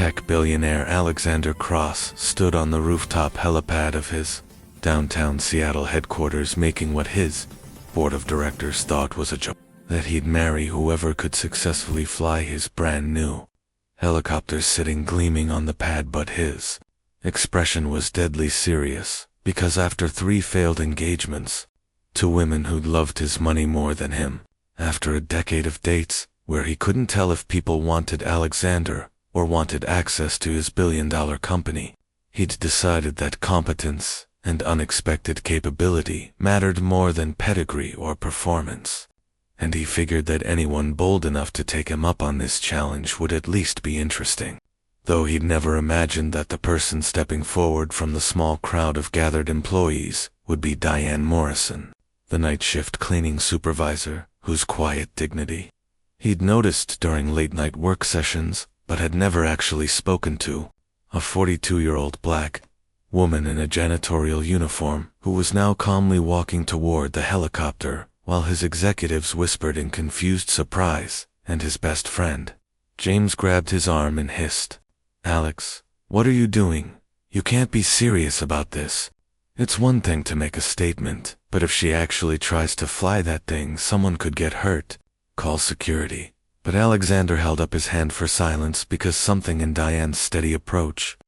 Tech billionaire Alexander Cross stood on the rooftop helipad of his downtown Seattle headquarters, making what his board of directors thought was a joke, that he'd marry whoever could successfully fly his brand new helicopter sitting gleaming on the pad. But his expression was deadly serious, because after 3 failed engagements to women who'd loved his money more than him, after a decade of dates where he couldn't tell if people wanted Alexander or wanted access to his billion-dollar company, he'd decided that competence and unexpected capability mattered more than pedigree or performance. And he figured that anyone bold enough to take him up on this challenge would at least be interesting. Though he'd never imagined that the person stepping forward from the small crowd of gathered employees would be Diane Morrison, the night shift cleaning supervisor, whose quiet dignity he'd noticed during late-night work sessions but had never actually spoken to. A 42-year-old black woman in a janitorial uniform who was now calmly walking toward the helicopter while his executives whispered in confused surprise, and his best friend, James, grabbed his arm and hissed, "Alex, what are you doing? You can't be serious about this. It's one thing to make a statement, but if she actually tries to fly that thing, someone could get hurt. Call security." But Alexander held up his hand for silence because something in Diane's steady approach,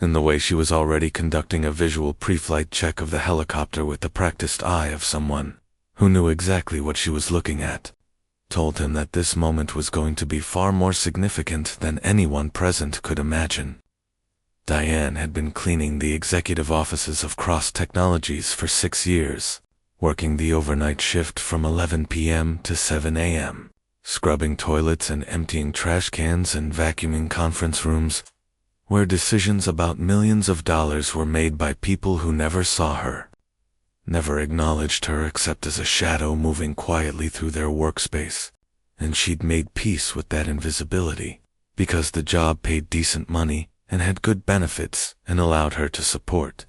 in the way she was already conducting a visual pre-flight check of the helicopter with the practiced eye of someone who knew exactly what she was looking at, told him that this moment was going to be far more significant than anyone present could imagine. Diane had been cleaning the executive offices of Cross Technologies for 6 years, working the overnight shift from 11 p.m. to 7 a.m., scrubbing toilets and emptying trash cans and vacuuming conference rooms, where decisions about millions of dollars were made by people who never saw her, never acknowledged her except as a shadow moving quietly through their workspace. And she'd made peace with that invisibility, because the job paid decent money and had good benefits and allowed her to support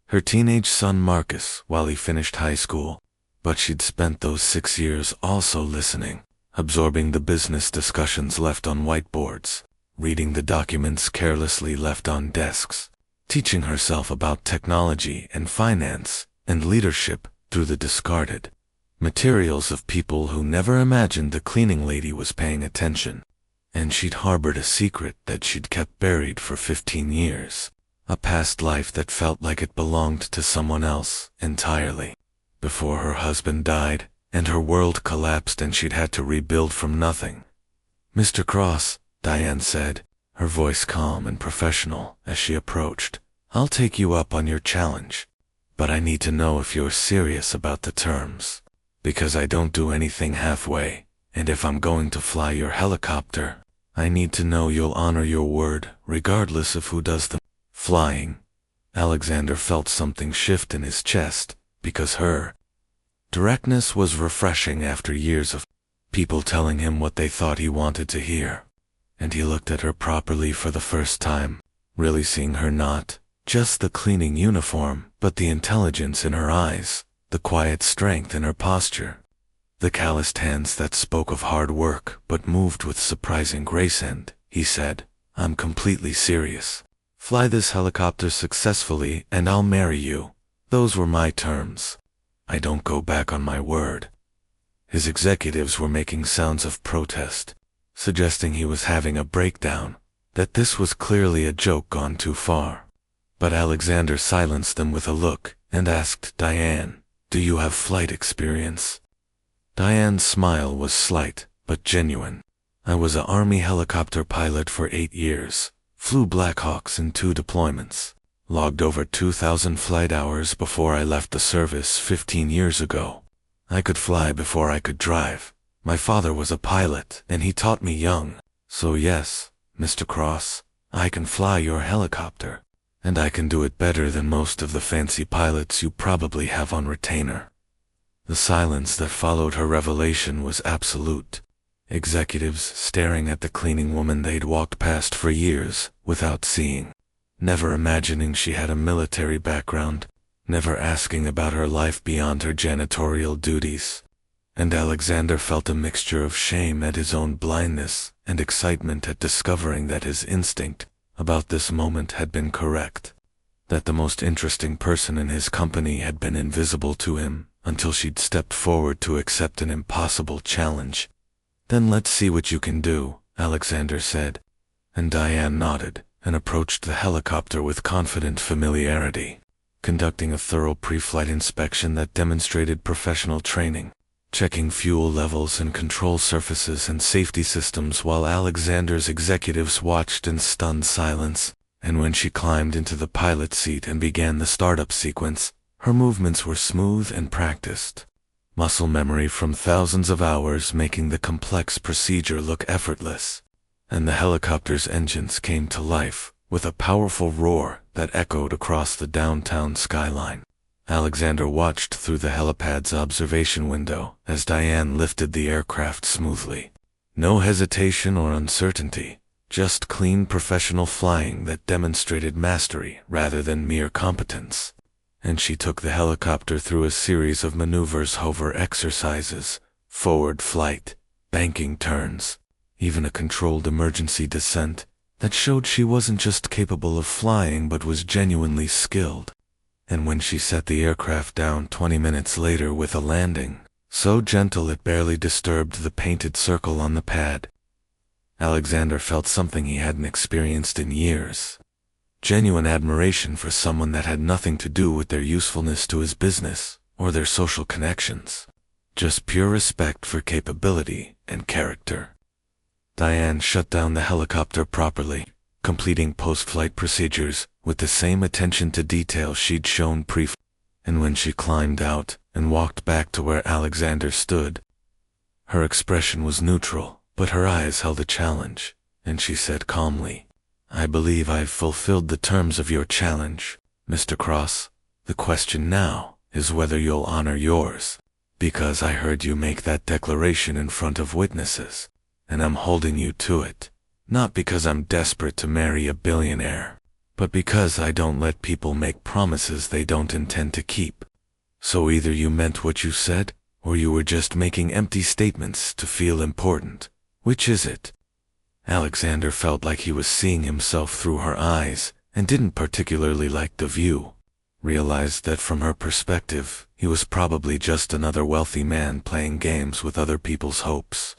her teenage son Marcus while he finished high school. But she'd spent those 6 years also listening, absorbing the business discussions left on whiteboards, reading the documents carelessly left on desks, teaching herself about technology and finance and leadership through the discarded materials of people who never imagined the cleaning lady was paying attention. And she'd harbored a secret that she'd kept buried for 15 years, a past life that felt like it belonged to someone else entirely. Before her husband died, and her world collapsed and she'd had to rebuild from nothing. "Mr. Cross," Diane said, her voice calm and professional as she approached, "I'll take you up on your challenge. But I need to know if you're serious about the terms, because I don't do anything halfway, and if I'm going to fly your helicopter, I need to know you'll honor your word, regardless of who does the flying." Alexander felt something shift in his chest, because her directness was refreshing after years of people telling him what they thought he wanted to hear. And he looked at her properly for the first time, really seeing her not just the cleaning uniform, but the intelligence in her eyes, the quiet strength in her posture, the calloused hands that spoke of hard work but moved with surprising grace. And he said, "I'm completely serious. Fly this helicopter successfully and I'll marry you. Those were my terms. I don't go back on my word." His executives were making sounds of protest, suggesting he was having a breakdown, that this was clearly a joke gone too far. But Alexander silenced them with a look and asked Diane, "Do you have flight experience?" Diane's smile was slight, but genuine. "I was an Army helicopter pilot for 8 years, flew Blackhawks in 2 deployments, logged over 2,000 flight hours before I left the service 15 years ago. I could fly before I could drive. My father was a pilot, and he taught me young. So yes, Mr. Cross, I can fly your helicopter, and I can do it better than most of the fancy pilots you probably have on retainer." The silence that followed her revelation was absolute. Executives staring at the cleaning woman they'd walked past for years without seeing, never imagining she had a military background, never asking about her life beyond her janitorial duties. And Alexander felt a mixture of shame at his own blindness and excitement at discovering that his instinct about this moment had been correct. That the most interesting person in his company had been invisible to him until she'd stepped forward to accept an impossible challenge. "Then let's see what you can do," Alexander said, and Diane nodded and approached the helicopter with confident familiarity, conducting a thorough pre-flight inspection that demonstrated professional training, checking fuel levels and control surfaces and safety systems while Alexander's executives watched in stunned silence. And when she climbed into the pilot seat and began the startup sequence, her movements were smooth and practiced, muscle memory from thousands of hours making the complex procedure look effortless. And the helicopter's engines came to life with a powerful roar that echoed across the downtown skyline. Alexander watched through the helipad's observation window as Diane lifted the aircraft smoothly. No hesitation or uncertainty, just clean professional flying that demonstrated mastery rather than mere competence. And she took the helicopter through a series of maneuvers, hover exercises, forward flight, banking turns, even a controlled emergency descent that showed she wasn't just capable of flying but was genuinely skilled. And when she set the aircraft down 20 minutes later with a landing, so gentle it barely disturbed the painted circle on the pad, Alexander felt something he hadn't experienced in years. Genuine admiration for someone that had nothing to do with their usefulness to his business or their social connections. Just pure respect for capability and character. Diane shut down the helicopter properly, completing post-flight procedures with the same attention to detail she'd shown pre-flight. And when she climbed out and walked back to where Alexander stood, her expression was neutral, but her eyes held a challenge, and she said calmly, "I believe I've fulfilled the terms of your challenge, Mr. Cross. The question now is whether you'll honor yours, because I heard you make that declaration in front of witnesses, and I'm holding you to it, not because I'm desperate to marry a billionaire, but because I don't let people make promises they don't intend to keep. So either you meant what you said, or you were just making empty statements to feel important. Which is it?" Alexander felt like he was seeing himself through her eyes, and didn't particularly like the view. Realized that from her perspective, he was probably just another wealthy man playing games with other people's hopes.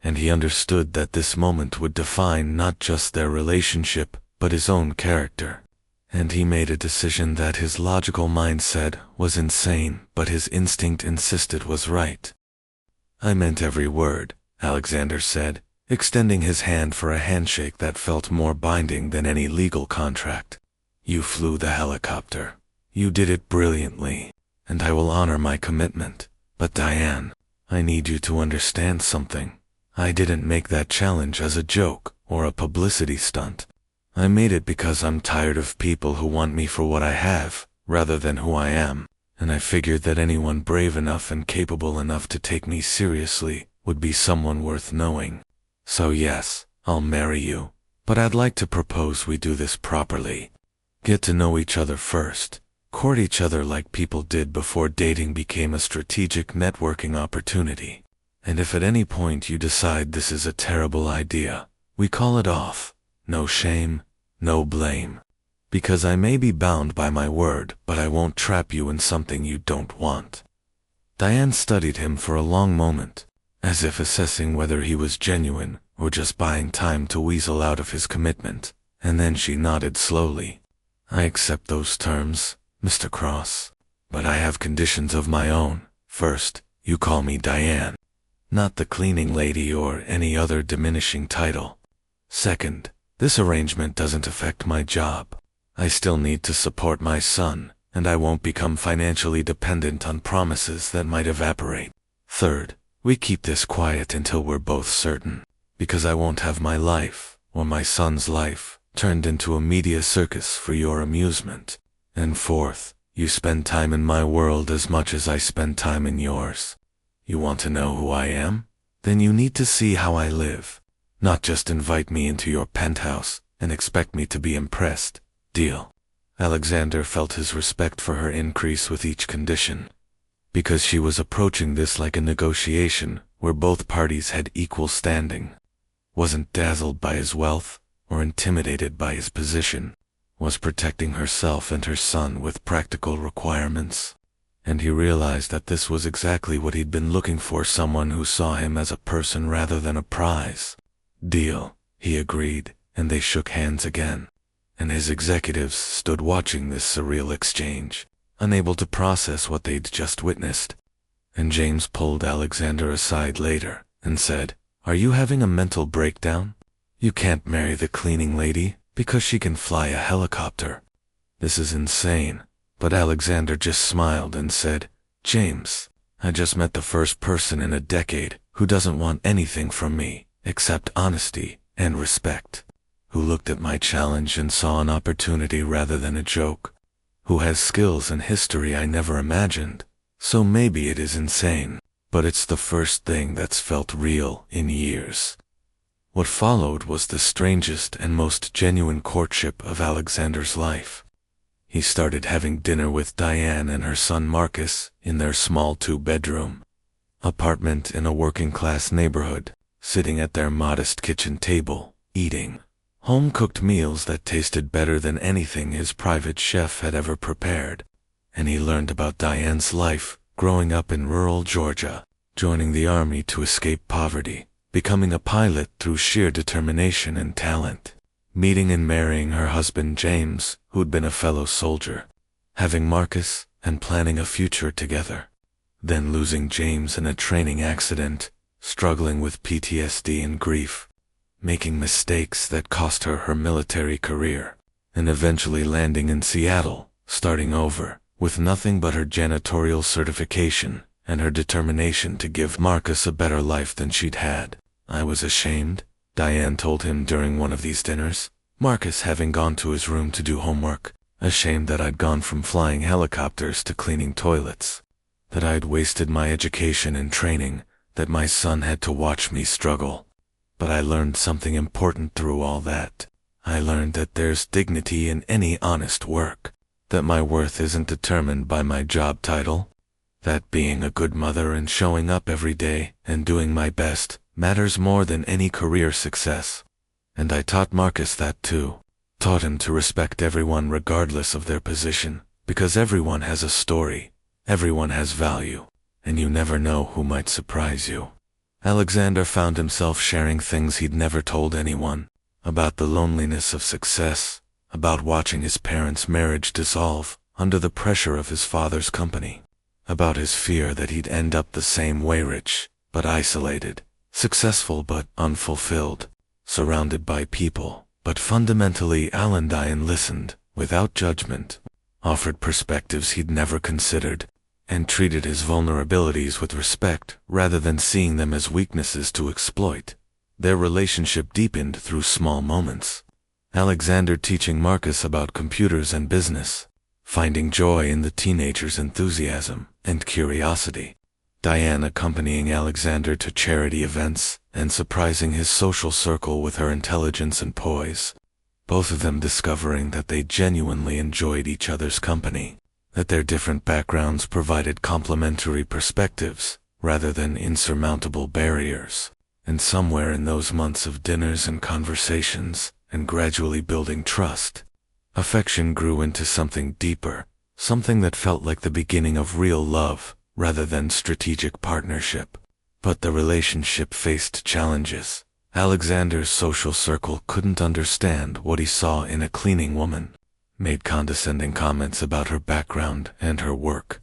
And he understood that this moment would define not just their relationship, but his own character. And he made a decision that his logical mind said was insane, but his instinct insisted was right. "I meant every word," Alexander said, extending his hand for a handshake that felt more binding than any legal contract. "You flew the helicopter. You did it brilliantly, and I will honor my commitment. But Diane, I need you to understand something. I didn't make that challenge as a joke or a publicity stunt. I made it because I'm tired of people who want me for what I have, rather than who I am, and I figured that anyone brave enough and capable enough to take me seriously would be someone worth knowing. So yes, I'll marry you, but I'd like to propose we do this properly. Get to know each other first, court each other like people did before dating became a strategic networking opportunity. And if at any point you decide this is a terrible idea, we call it off. No shame, no blame. Because I may be bound by my word, but I won't trap you in something you don't want." Diane studied him for a long moment, as if assessing whether he was genuine or just buying time to weasel out of his commitment, and then she nodded slowly. "I accept those terms, Mr. Cross, but I have conditions of my own. First, you call me Diane, not the cleaning lady or any other diminishing title. Second, this arrangement doesn't affect my job. I still need to support my son, and I won't become financially dependent on promises that might evaporate. Third, we keep this quiet until we're both certain, because I won't have my life, or my son's life, turned into a media circus for your amusement. And fourth, you spend time in my world as much as I spend time in yours. You want to know who I am? Then you need to see how I live. Not just invite me into your penthouse and expect me to be impressed. Deal?" Alexander felt his respect for her increase with each condition, because she was approaching this like a negotiation where both parties had equal standing. Wasn't dazzled by his wealth or intimidated by his position, was protecting herself and her son with practical requirements. And he realized that this was exactly what he'd been looking for, someone who saw him as a person rather than a prize. Deal, he agreed, and they shook hands again. And his executives stood watching this surreal exchange, unable to process what they'd just witnessed. And James pulled Alexander aside later and said, "Are you having a mental breakdown? You can't marry the cleaning lady because she can fly a helicopter. This is insane." But Alexander just smiled and said, "James, I just met the first person in a decade who doesn't want anything from me except honesty and respect, who looked at my challenge and saw an opportunity rather than a joke, who has skills and history I never imagined. So maybe it is insane, but it's the first thing that's felt real in years." What followed was the strangest and most genuine courtship of Alexander's life. He started having dinner with Diane and her son Marcus in their small 2-bedroom apartment in a working-class neighborhood, sitting at their modest kitchen table, eating home-cooked meals that tasted better than anything his private chef had ever prepared. And he learned about Diane's life growing up in rural Georgia, joining the army to escape poverty, becoming a pilot through sheer determination and talent, meeting and marrying her husband James, who'd been a fellow soldier, having Marcus, and planning a future together. Then losing James in a training accident, struggling with PTSD and grief, making mistakes that cost her her military career, and eventually landing in Seattle, starting over, with nothing but her janitorial certification and her determination to give Marcus a better life than she'd had. "I was ashamed," Diane told him during one of these dinners, Marcus having gone to his room to do homework, "ashamed that I'd gone from flying helicopters to cleaning toilets, that I'd wasted my education and training, that my son had to watch me struggle. But I learned something important through all that. I learned that there's dignity in any honest work, that my worth isn't determined by my job title, that being a good mother and showing up every day and doing my best matters more than any career success." And I taught Marcus that too. Taught him to respect everyone regardless of their position, because everyone has a story, everyone has value, and you never know who might surprise you. Alexander found himself sharing things he'd never told anyone, about the loneliness of success, about watching his parents' marriage dissolve under the pressure of his father's company, about his fear that he'd end up the same way, rich but isolated, successful but unfulfilled, surrounded by people. But fundamentally, Diane listened, without judgment, offered perspectives he'd never considered, and treated his vulnerabilities with respect rather than seeing them as weaknesses to exploit. Their relationship deepened through small moments. Alexander teaching Marcus about computers and business, finding joy in the teenager's enthusiasm and curiosity. Diane accompanying Alexander to charity events and surprising his social circle with her intelligence and poise. Both of them discovering that they genuinely enjoyed each other's company, that their different backgrounds provided complementary perspectives rather than insurmountable barriers. And somewhere in those months of dinners and conversations, and gradually building trust, affection grew into something deeper, something that felt like the beginning of real love rather than strategic partnership. But the relationship faced challenges. Alexander's social circle couldn't understand what he saw in a cleaning woman, made condescending comments about her background and her work,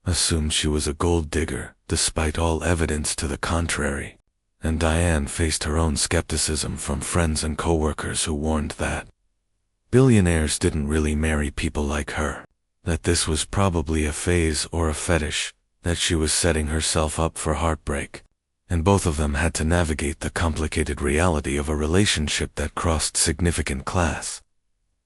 assumed she was a gold digger despite all evidence to the contrary. And Diane faced her own skepticism from friends and coworkers who warned that billionaires didn't really marry people like her, that this was probably a phase or a fetish, that she was setting herself up for heartbreak. And both of them had to navigate the complicated reality of a relationship that crossed significant class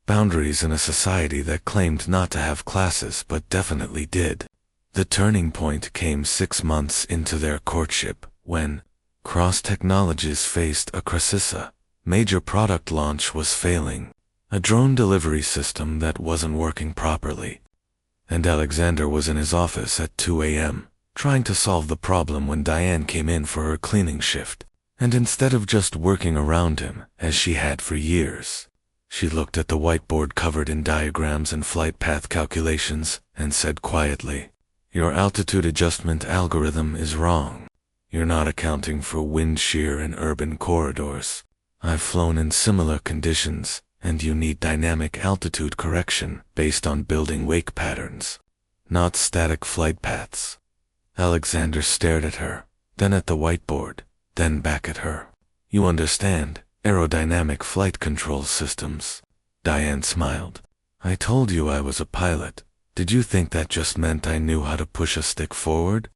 boundaries in a society that claimed not to have classes but definitely did. The turning point came 6 months into their courtship, when Cross Technologies faced a crisis. A major product launch was failing, a drone delivery system that wasn't working properly. And Alexander was in his office at 2 a.m., trying to solve the problem when Diane came in for her cleaning shift. And instead of just working around him, as she had for years, she looked at the whiteboard covered in diagrams and flight path calculations and said quietly, "Your altitude adjustment algorithm is wrong. You're not accounting for wind shear in urban corridors. I've flown in similar conditions, and you need dynamic altitude correction based on building wake patterns, not static flight paths." Alexander stared at her, then at the whiteboard, then back at her. "You understand aerodynamic flight control systems?" Diane smiled. "I told you I was a pilot. Did you think that just meant I knew how to push a stick forward?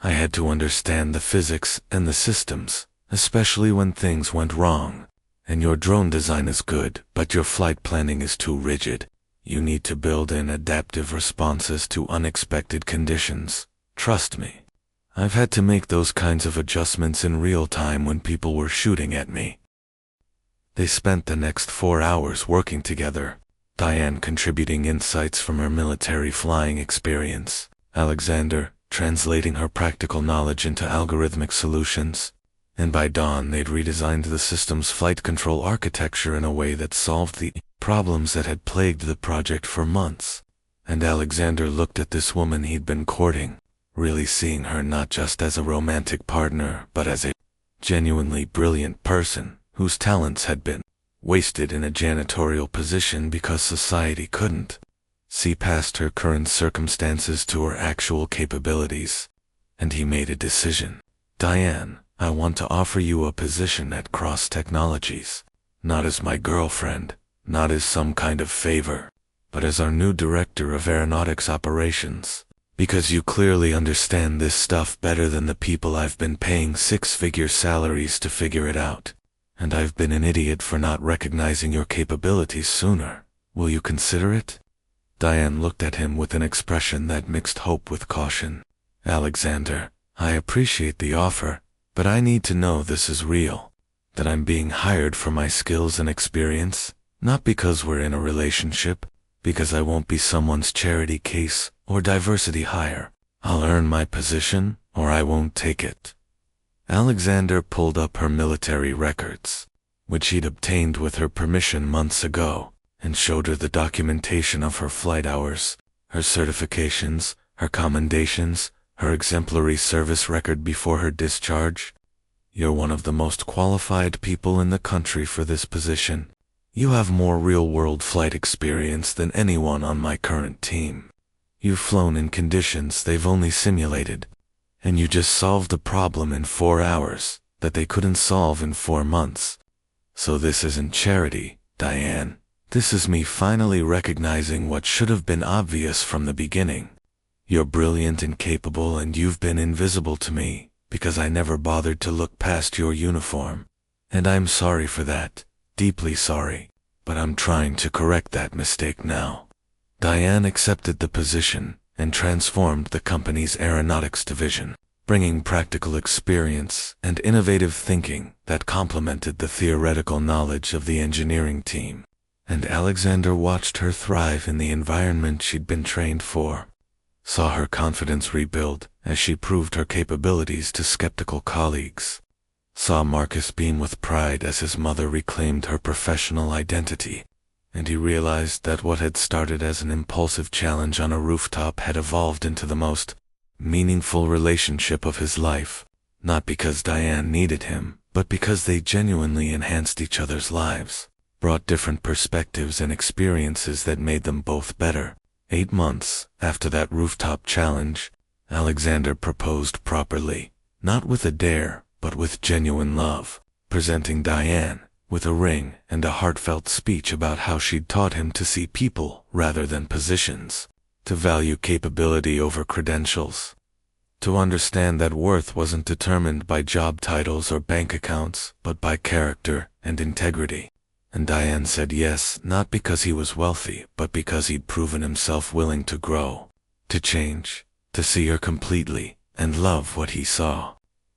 I had to understand the physics and the systems, especially when things went wrong. And your drone design is good, but your flight planning is too rigid. You need to build in adaptive responses to unexpected conditions. Trust me. I've had to make those kinds of adjustments in real time when people were shooting at me." They spent the next 4 hours working together, Diane contributing insights from her military flying experience, Alexander translating her practical knowledge into algorithmic solutions, and by dawn they'd redesigned the system's flight control architecture in a way that solved the problems that had plagued the project for months. And Alexander looked at this woman he'd been courting, really seeing her not just as a romantic partner, but as a genuinely brilliant person whose talents had been wasted in a janitorial position because society couldn't see past her current circumstances to her actual capabilities. And he made a decision. "Diane, I want to offer you a position at Cross Technologies, not as my girlfriend, not as some kind of favor, but as our new director of aeronautics operations. Because you clearly understand this stuff better than the people I've been paying 6-figure salaries to figure it out. And I've been an idiot for not recognizing your capabilities sooner. Will you consider it?" Diane looked at him with an expression that mixed hope with caution. "Alexander, I appreciate the offer, but I need to know this is real. That I'm being hired for my skills and experience, not because we're in a relationship, because I won't be someone's charity case or diversity hire. I'll earn my position, or I won't take it." Alexander pulled up her military records, which he'd obtained with her permission months ago, and showed her the documentation of her flight hours, her certifications, her commendations, her exemplary service record before her discharge. "You're one of the most qualified people in the country for this position. You have more real-world flight experience than anyone on my current team. You've flown in conditions they've only simulated, and you just solved a problem in 4 hours that they couldn't solve in 4 months. So this isn't charity, Diane. This is me finally recognizing what should have been obvious from the beginning. You're brilliant and capable, and you've been invisible to me because I never bothered to look past your uniform. And I'm sorry for that, deeply sorry, but I'm trying to correct that mistake now." Diane accepted the position and transformed the company's aeronautics division, bringing practical experience and innovative thinking that complemented the theoretical knowledge of the engineering team. And Alexander watched her thrive in the environment she'd been trained for, saw her confidence rebuild as she proved her capabilities to skeptical colleagues, saw Marcus beam with pride as his mother reclaimed her professional identity, and he realized that what had started as an impulsive challenge on a rooftop had evolved into the most meaningful relationship of his life, not because Diane needed him, but because they genuinely enhanced each other's lives, brought different perspectives and experiences that made them both better. 8 months after that rooftop challenge, Alexander proposed properly, not with a dare, but with genuine love, presenting Diane with a ring and a heartfelt speech about how she'd taught him to see people rather than positions, to value capability over credentials, to understand that worth wasn't determined by job titles or bank accounts, but by character and integrity. And Diane said yes, not because he was wealthy, but because he'd proven himself willing to grow, to change, to see her completely, and love what he saw.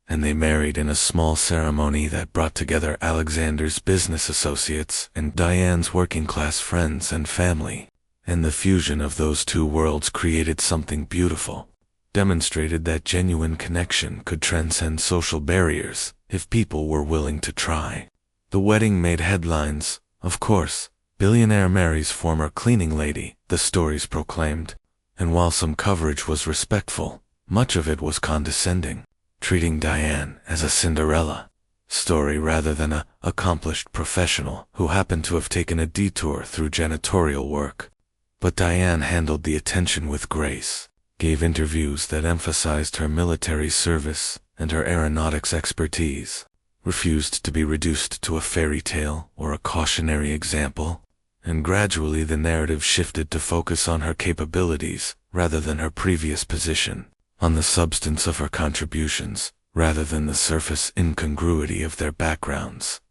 And they married in a small ceremony that brought together Alexander's business associates and Diane's working-class friends and family. And the fusion of those two worlds created something beautiful. demonstrated that genuine connection could transcend social barriers if people were willing to try. The wedding made headlines, of course. Billionaire marries former cleaning lady, the stories proclaimed. And while some coverage was respectful, much of it was condescending, treating Diane as a Cinderella story rather than an accomplished professional who happened to have taken a detour through janitorial work. But Diane handled the attention with grace, gave interviews that emphasized her military service and her aeronautics expertise, refused to be reduced to a fairy tale or a cautionary example, and gradually the narrative shifted to focus on her capabilities rather than her previous position, on the substance of her contributions rather than the surface incongruity of their backgrounds.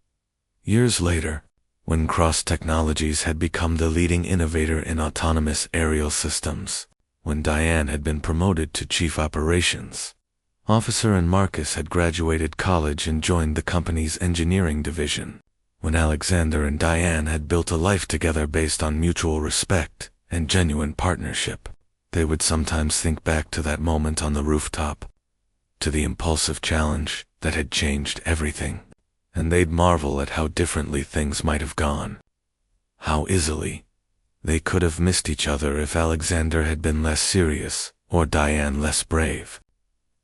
Years later, when Cross Technologies had become the leading innovator in autonomous aerial systems, when Diane had been promoted to Chief Operations Officer and Marcus had graduated college and joined the company's engineering division, when Alexander and Diane had built a life together based on mutual respect and genuine partnership, they would sometimes think back to that moment on the rooftop, to the impulsive challenge that had changed everything, and they'd marvel at how differently things might have gone. How easily they could have missed each other if Alexander had been less serious or Diane less brave.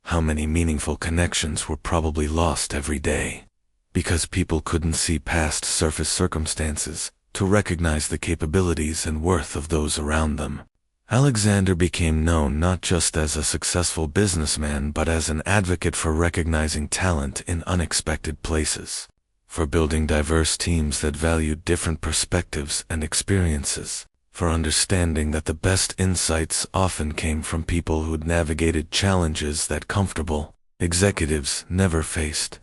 How many meaningful connections were probably lost every day, because people couldn't see past surface circumstances to recognize the capabilities and worth of those around them. Alexander became known not just as a successful businessman but as an advocate for recognizing talent in unexpected places, for building diverse teams that valued different perspectives and experiences, for understanding that the best insights often came from people who'd navigated challenges that comfortable executives never faced.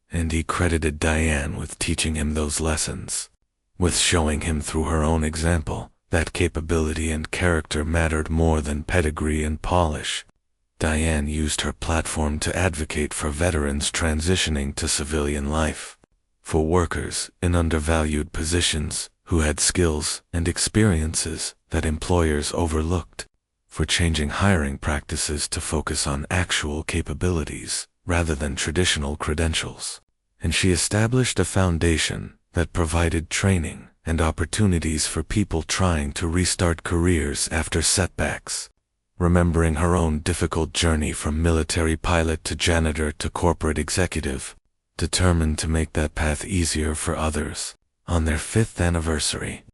And he credited Diane with teaching him those lessons, with showing him through her own example that capability and character mattered more than pedigree and polish. Diane used her platform to advocate for veterans transitioning to civilian life, for workers in undervalued positions who had skills and experiences that employers overlooked, for changing hiring practices to focus on actual capabilities rather than traditional credentials. And she established a foundation that provided training and opportunities for people trying to restart careers after setbacks. Remembering her own difficult journey from military pilot to janitor to corporate executive, determined to make that path easier for others. On their 5th anniversary,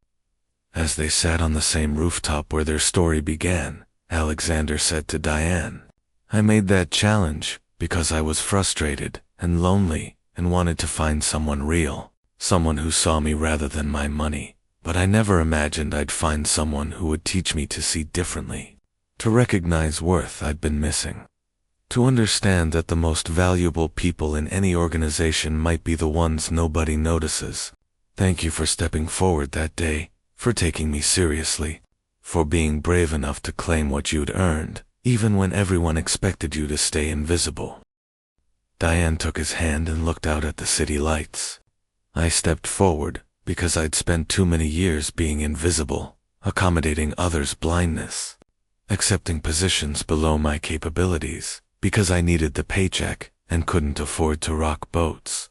as they sat on the same rooftop where their story began, Alexander said to Diane, "I made that challenge because I was frustrated and lonely and wanted to find someone real, someone who saw me rather than my money, but I never imagined I'd find someone who would teach me to see differently, to recognize worth I'd been missing, to understand that the most valuable people in any organization might be the ones nobody notices. Thank you for stepping forward that day, for taking me seriously, for being brave enough to claim what you'd earned, even when everyone expected you to stay invisible." Diane took his hand and looked out at the city lights. "I stepped forward because I'd spent too many years being invisible, accommodating others' blindness, accepting positions below my capabilities, because I needed the paycheck and couldn't afford to rock boats.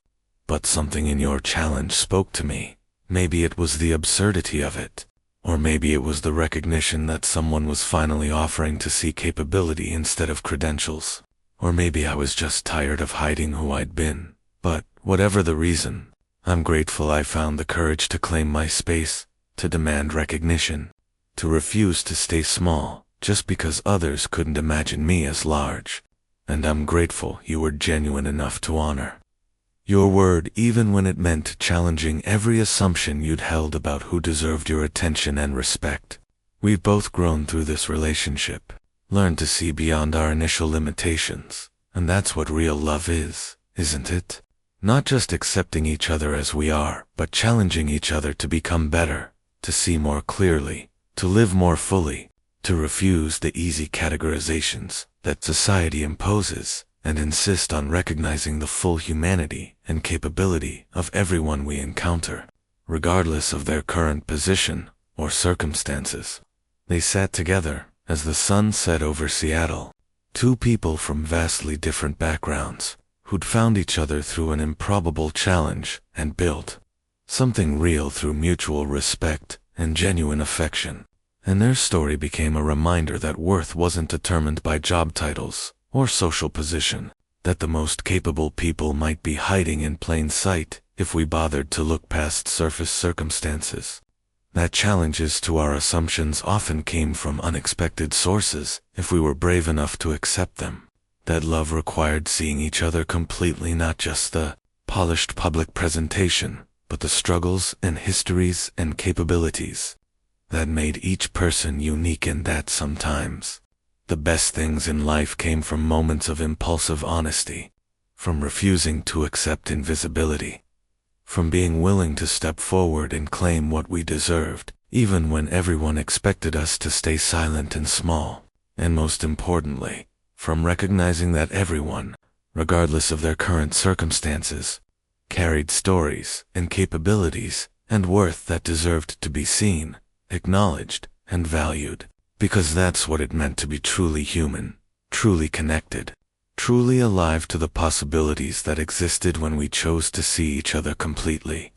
But something in your challenge spoke to me. Maybe it was the absurdity of it, or maybe it was the recognition that someone was finally offering to see capability instead of credentials, or maybe I was just tired of hiding who I'd been. But whatever the reason, I'm grateful I found the courage to claim my space, to demand recognition, to refuse to stay small just because others couldn't imagine me as large. And I'm grateful you were genuine enough to honor your word even when it meant challenging every assumption you'd held about who deserved your attention and respect. We've both grown through this relationship, learned to see beyond our initial limitations, and that's what real love is, isn't it? Not just accepting each other as we are, but challenging each other to become better, to see more clearly, to live more fully, to refuse the easy categorizations that society imposes, and insist on recognizing the full humanity and capability of everyone we encounter, regardless of their current position or circumstances. They sat together as the sun set over Seattle, Two people from vastly different backgrounds, who'd found each other through an improbable challenge and built something real through mutual respect and genuine affection. And their story became a reminder that worth wasn't determined by job titles or social position, that the most capable people might be hiding in plain sight if we bothered to look past surface circumstances. That challenges to our assumptions often came from unexpected sources if we were brave enough to accept them. That love required seeing each other completely, not just the polished public presentation, but the struggles and histories and capabilities that made each person unique, and that sometimes the best things in life came from moments of impulsive honesty, from refusing to accept invisibility, from being willing to step forward and claim what we deserved, even when everyone expected us to stay silent and small, and most importantly, from recognizing that everyone, regardless of their current circumstances, carried stories and capabilities and worth that deserved to be seen, acknowledged, and valued, because that's what it meant to be truly human, truly connected, truly alive to the possibilities that existed when we chose to see each other completely.